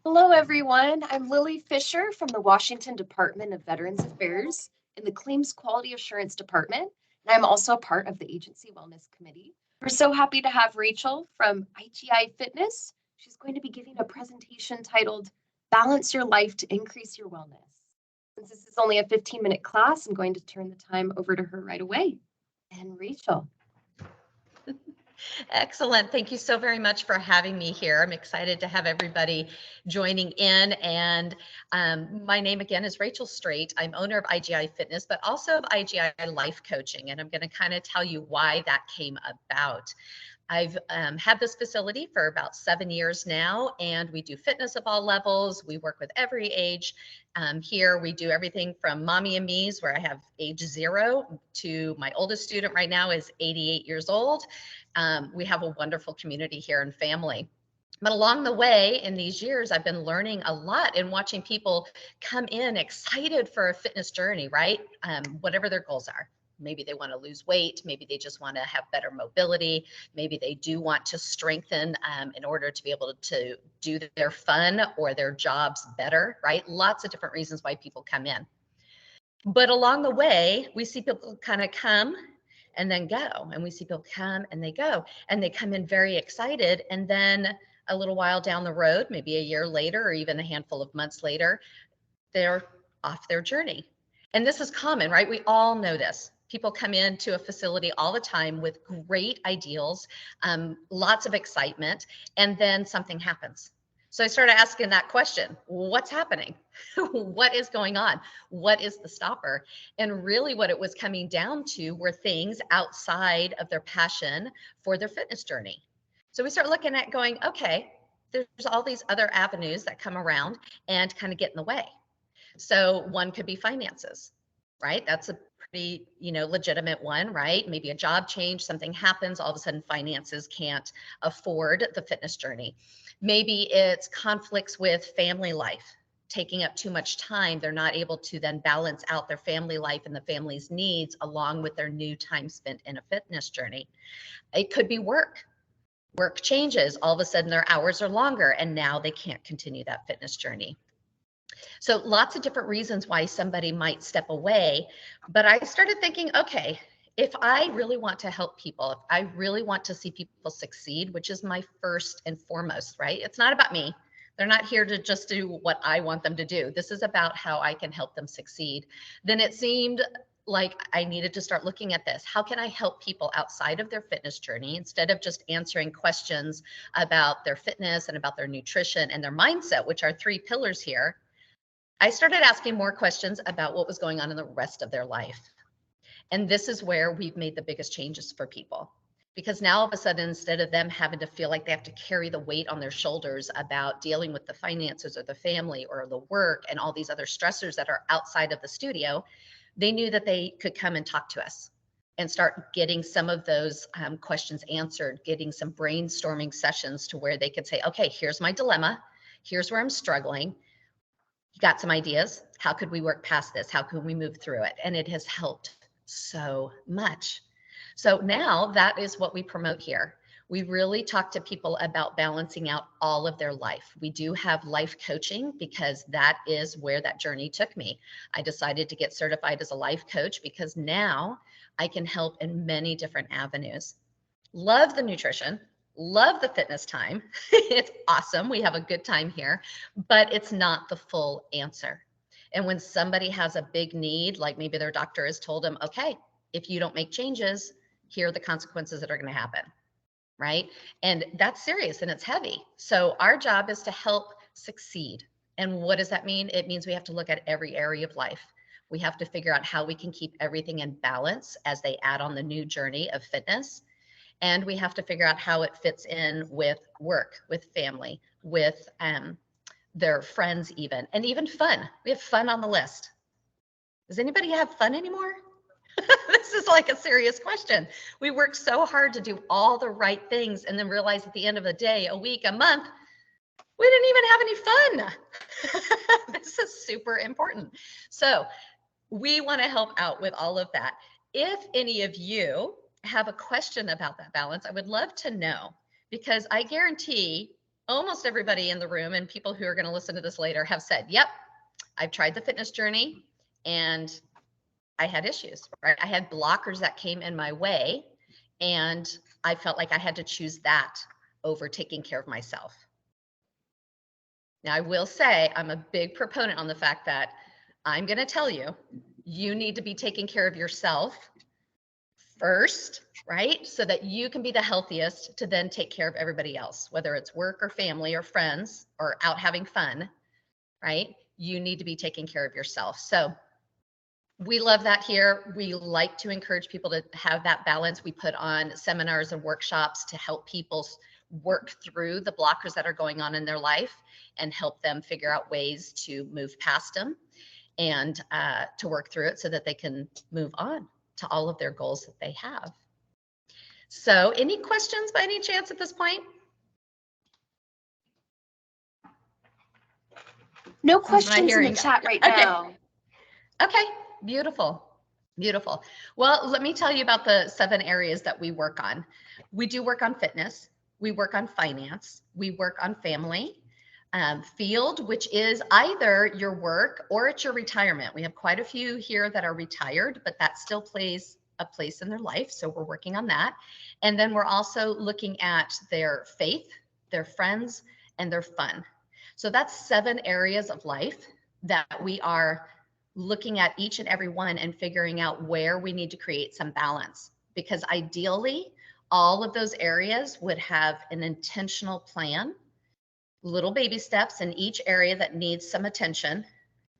Hello, everyone. I'm Lily Fisher from the Washington Department of Veterans Affairs in the Claims Quality Assurance Department, and I'm also a part of the Agency Wellness Committee. We're so happy to have Rachel from IGI Fitness. She's going to be giving a presentation titled Balance Your Life to Increase Your Wellness. Since this is only a 15-minute class, I'm going to turn the time over to her right away. And Rachel. Excellent. Thank you so very much for having me here. I'm excited to have everybody joining in. And my name again is Rachel Straight. I'm owner of IGI Fitness, but also of IGI Life Coaching. And I'm going to kind of tell you why that came about. I've had this facility for about 7 years now, and we do fitness of all levels. We work with every age. Here we do everything from mommy and me's, where I have age 0 to my oldest student right now is 88 years old. We have a wonderful community here and family. But along the way, in these years, I've been learning a lot and watching people come in excited for a fitness journey, right? Whatever their goals are. Maybe they want to lose weight. Maybe they just want to have better mobility. Maybe they do want to strengthen in order to be able to do their fun or their jobs better, right? Lots of different reasons why people come in. But along the way, we see people kind of come and then go, and we see people come and they go, and they come in very excited. And then a little while down the road, maybe a year later, or even a handful of months later, they're off their journey. And this is common, right? We all know this. People come into a facility all the time with great ideals, lots of excitement, and then something happens. So I started asking that question, what's happening? What is going on? What is the stopper? And really what it was coming down to were things outside of their passion for their fitness journey. So we start looking at going, okay, there's all these other avenues that come around and kind of get in the way. So one could be finances, right? That's a pretty, legitimate one, right? Maybe a job change, something happens, all of a sudden finances can't afford the fitness journey. Maybe it's conflicts with family life, taking up too much time. They're not able to then balance out their family life and the family's needs along with their new time spent in a fitness journey. It could be work. Work changes, all of a sudden their hours are longer and now they can't continue that fitness journey. So lots of different reasons why somebody might step away. But I started thinking, okay, if I really want to help people, if I really want to see people succeed, which is my first and foremost, right? It's not about me. They're not here to just do what I want them to do. This is about how I can help them succeed. Then it seemed like I needed to start looking at this. How can I help people outside of their fitness journey instead of just answering questions about their fitness and about their nutrition and their mindset, which are 3 pillars here? I started asking more questions about what was going on in the rest of their life. And this is where we've made the biggest changes for people. Because now all of a sudden, instead of them having to feel like they have to carry the weight on their shoulders about dealing with the finances or the family or the work and all these other stressors that are outside of the studio, they knew that they could come and talk to us and start getting some of those questions answered, getting some brainstorming sessions to where they could say, okay, here's my dilemma. Here's where I'm struggling. You got some ideas? How could we work past this? How can we move through it? And it has helped so much. So now that is what we promote here. We really talk to people about balancing out all of their life. We do have life coaching because that is where that journey took me. I decided to get certified as a life coach because now I can help in many different avenues. Love the nutrition. Love the fitness time. It's awesome. We have a good time here, but it's not the full answer. And when somebody has a big need, like maybe their doctor has told them, okay, if you don't make changes, here are the consequences that are going to happen, right? And that's serious and it's heavy. So our job is to help succeed. And what does that mean? It means we have to look at every area of life. We have to figure out how we can keep everything in balance as they add on the new journey of fitness. And we have to figure out how it fits in with work, with family, with their friends even, and even fun. We have fun on the list. Does anybody have fun anymore? This is like a serious question. We work so hard to do all the right things and then realize at the end of the day, a week, a month, we didn't even have any fun. This is super important. So we want to help out with all of that. If any of you have a question about that balance, I would love to know, because I guarantee almost everybody in the room and people who are going to listen to this later have said, yep, I've tried the fitness journey and I had issues, right? I had blockers that came in my way and I felt like I had to choose that over taking care of myself. Now, I will say I'm a big proponent on the fact that I'm going to tell you, you need to be taking care of yourself first, right? So that you can be the healthiest to then take care of everybody else, whether it's work or family or friends or out having fun, right? You need to be taking care of yourself. So we love that here. We like to encourage people to have that balance. We put on seminars and workshops to help people work through the blockers that are going on in their life and help them figure out ways to move past them and to work through it so that they can move on to all of their goals that they have. So any questions by any chance at this point? No questions in the chat right now. Okay, beautiful. Beautiful. Well, let me tell you about the 7 areas that we work on. We do work on fitness. We work on finance. We work on family, field, which is either your work or it's your retirement. We have quite a few here that are retired, but that still plays a place in their life. So we're working on that. And then we're also looking at their faith, their friends, and their fun. So that's 7 areas of life that we are looking at each and every one and figuring out where we need to create some balance. Because ideally, all of those areas would have an intentional plan, little baby steps in each area that needs some attention,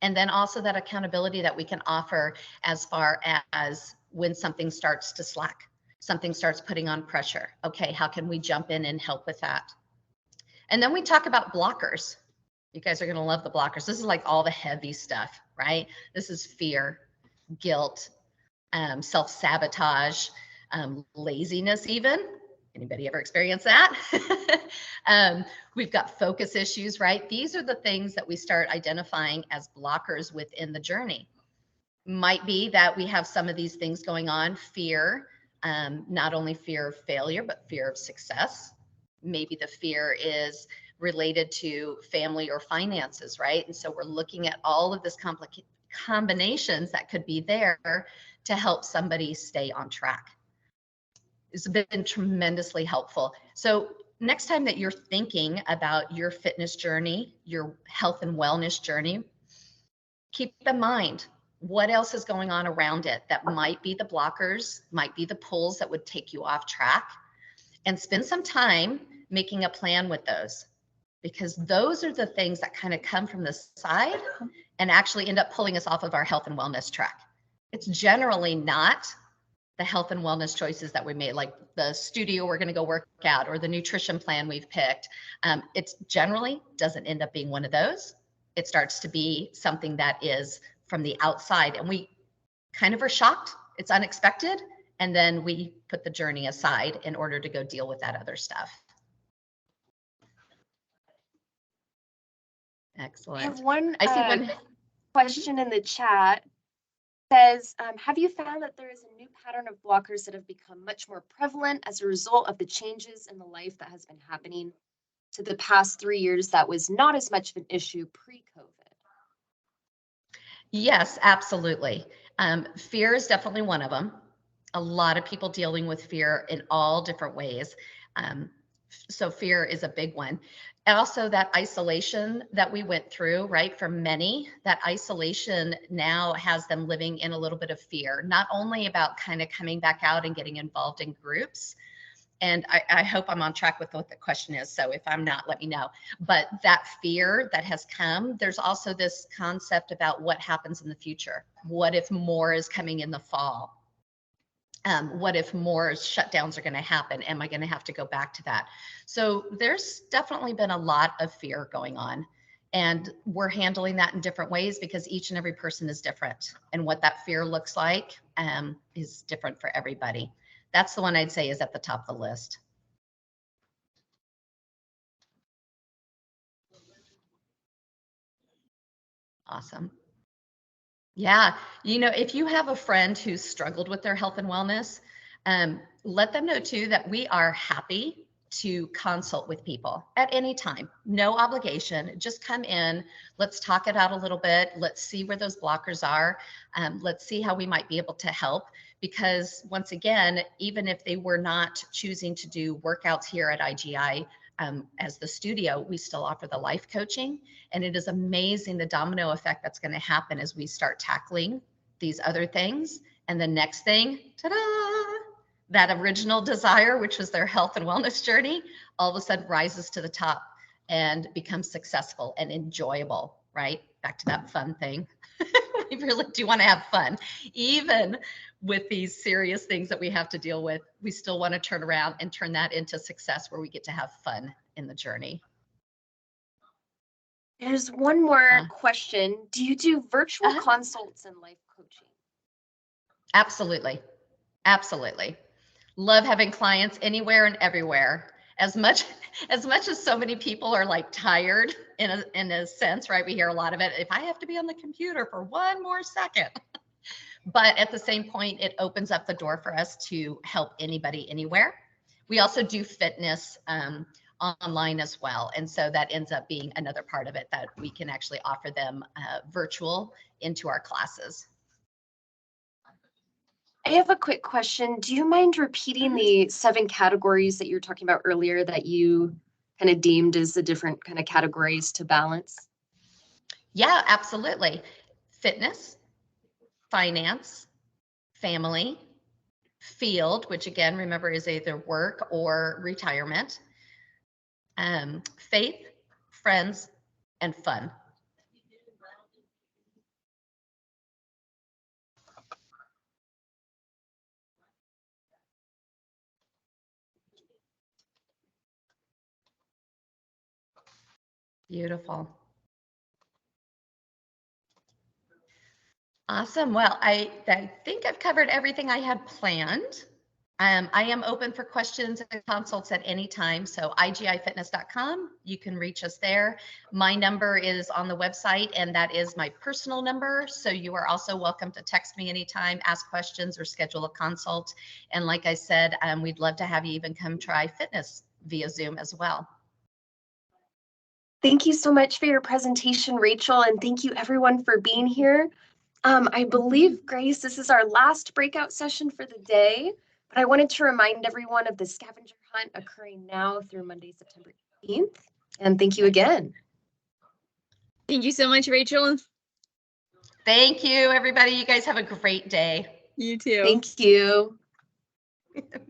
and then also that accountability that we can offer as far as when something starts to slack, something starts putting on pressure. Okay, how can we jump in and help with that? And then we talk about blockers. You guys are going to love the blockers. This is like all the heavy stuff, right? This is fear, guilt, self-sabotage, laziness even. Anybody ever experience that? We've got focus issues, right? These are the things that we start identifying as blockers within the journey. Might be that we have some of these things going on, fear, not only fear of failure, but fear of success. Maybe the fear is related to family or finances, right? And so we're looking at all of this combinations that could be there to help somebody stay on track. It's been tremendously helpful. So next time that you're thinking about your fitness journey, your health and wellness journey, keep in mind what else is going on around it that might be the blockers, might be the pulls that would take you off track, and spend some time making a plan with those, because those are the things that kind of come from the side and actually end up pulling us off of our health and wellness track. It's generally not the health and wellness choices that we made, like the studio we're going to go work out or the nutrition plan we've picked. It generally doesn't end up being one of those. It starts to be something that is from the outside, and we kind of are shocked. It's unexpected. And then we put the journey aside in order to go deal with that other stuff. Excellent. I have one question in the chat. Says, have you found that there is a new pattern of blockers that have become much more prevalent as a result of the changes in the life that has been happening to the past 3 years that was not as much of an issue pre-COVID? Yes, absolutely. Fear is definitely one of them. A lot of people dealing with fear in all different ways. So fear is a big one. And also that isolation that we went through, right? For many, that isolation now has them living in a little bit of fear, not only about kind of coming back out and getting involved in groups. And I hope I'm on track with what the question is. So if I'm not, let me know. But that fear that has come, there's also this concept about what happens in the future. What if more is coming in the fall? What if more shutdowns are going to happen? Am I going to have to go back to that? So there's definitely been a lot of fear going on, and we're handling that in different ways because each and every person is different, and what that fear looks like is different for everybody. That's the one I'd say is at the top of the list. Awesome. Yeah, you know, if you have a friend who's struggled with their health and wellness, let them know too that we are happy to consult with people at any time. No obligation. Just come in. Let's talk it out a little bit. Let's see where those blockers are. Let's see how we might be able to help. Because once again, even if they were not choosing to do workouts here at IGI as the studio, we still offer the life coaching. And it is amazing the domino effect that's going to happen as we start tackling these other things. And the next thing, ta-da! That original desire, which was their health and wellness journey, all of a sudden rises to the top and becomes successful and enjoyable, right? Back to that fun thing. We really do want to have fun. Even with these serious things that we have to deal with, we still want to turn around and turn that into success where we get to have fun in the journey. There's one more question. Do you do virtual consults and life coaching? Absolutely. Absolutely. Love having clients anywhere and everywhere. As much as so many people are like tired in a sense, right? We hear a lot of it. If I have to be on the computer for one more second, but at the same point, it opens up the door for us to help anybody anywhere. We also do fitness online as well. And so that ends up being another part of it that we can actually offer them virtual into our classes. I have a quick question. Do you mind repeating the 7 categories that you were talking about earlier that you kind of deemed as the different kind of categories to balance? Yeah, absolutely. Fitness, finance, family, field, which again, remember is either work or retirement, faith, friends, and fun. Beautiful. Awesome. Well, I think I've covered everything I had planned. I am open for questions and consults at any time. So igifitness.com, you can reach us there. My number is on the website, and that is my personal number. So you are also welcome to text me anytime, ask questions, or schedule a consult. And like I said, we'd love to have you even come try fitness via Zoom as well. Thank you so much for your presentation, Rachel, and thank you everyone for being here. I believe, Grace, this is our last breakout session for the day, but I wanted to remind everyone of the scavenger hunt occurring now through Monday, September 18th. And thank you again. Thank you so much, Rachel. Thank you, everybody. You guys have a great day. You too. Thank you.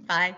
Bye.